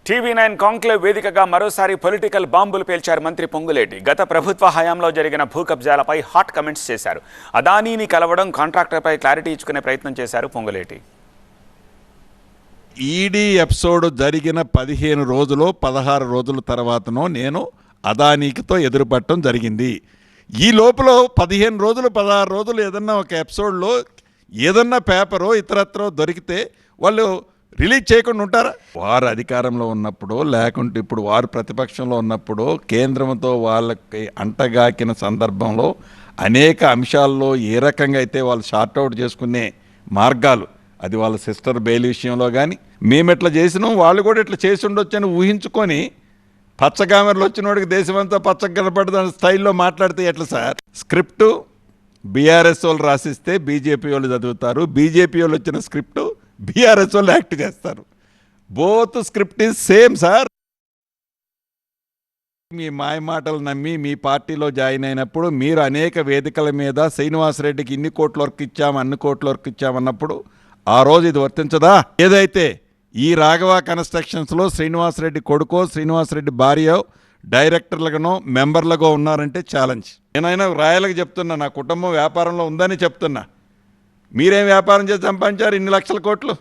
TV9 conclave వేదికగా మరోసారి political బాంబులు పేల్చారు మంత్రి పొంగులేటి. గత ప్రభుత్వ హయాంలో జరిగిన భూ కబ్జాలపై హాట్ కమెంట్స్ చేశారు. అదానీని కలవడం, కాంట్రాక్టర్పై క్లారిటీ ఇచ్చుకునే ప్రయత్నం చేశారు పొంగులేటి. ఈడీ ఎపిసోడ్ జరిగిన 15 రోజులు 16 రోజుల తర్వాతనో నేను అదానీకితో ఎదురుపడటం జరిగింది. ఈ లోపల 15 రోజులు 16 రోజులు ఏదన్నా ఒక ఎపిసోడ్లో ఏదన్నా పేపరో ఇతరత్రో దొరికితే వాళ్ళు రిలీజ్ చేయకుండా ఉంటారా? వారు అధికారంలో ఉన్నప్పుడు, లేకుంటే ఇప్పుడు వారు ప్రతిపక్షంలో ఉన్నప్పుడు కేంద్రంతో వాళ్ళకి అంటగాకిన సందర్భంలో అనేక అంశాల్లో ఏ రకంగా అయితే వాళ్ళు షార్ట్అవుట్ చేసుకునే మార్గాలు, అది వాళ్ళ సిస్టర్ బెయిల్ విషయంలో కానీ మేము ఎట్లా చేసినాం వాళ్ళు కూడా ఇట్లా చేసి ఉండొచ్చు అని ఊహించుకొని పచ్చగామెరలు వచ్చిన వాడికి దేశమంతా పచ్చగా కనపడుతున్న స్టైల్లో మాట్లాడితే ఎట్లా సార్? స్క్రిప్టు బీఆర్ఎస్ వాళ్ళు రాసిస్తే బీజేపీ వాళ్ళు చదువుతారు, బీజేపీ వాళ్ళు వచ్చిన స్క్రిప్టు బీఆర్ఎస్ వాళ్ళు యాక్ట్ చేస్తారు. Both script is same sir. మీ మాయ మాటలు నమ్మి మీ పార్టీలో జాయిన్ అయినప్పుడు మీరు అనేక వేదికల మీద శ్రీనివాసరెడ్డికి ఇన్ని కోట్ల వర్క్ ఇచ్చాము, అన్ని కోట్ల వర్క్ ఇచ్చామన్నప్పుడు ఆ రోజు ఇది వర్తించదా? ఏదైతే ఈ రాఘవ కన్స్ట్రక్షన్స్లో శ్రీనివాసరెడ్డి కొడుకో శ్రీనివాసరెడ్డి భార్య డైరెక్టర్లుగానో మెంబర్లుగా ఉన్నారంటే ఛాలెంజ్. నేనైనా రాయలకు చెప్తున్నా, నా కుటుంబం వ్యాపారంలో ఉందని చెప్తున్నా. మీరేం వ్యాపారం చేసి సంపాదించారు 2 లక్షల కోట్లు?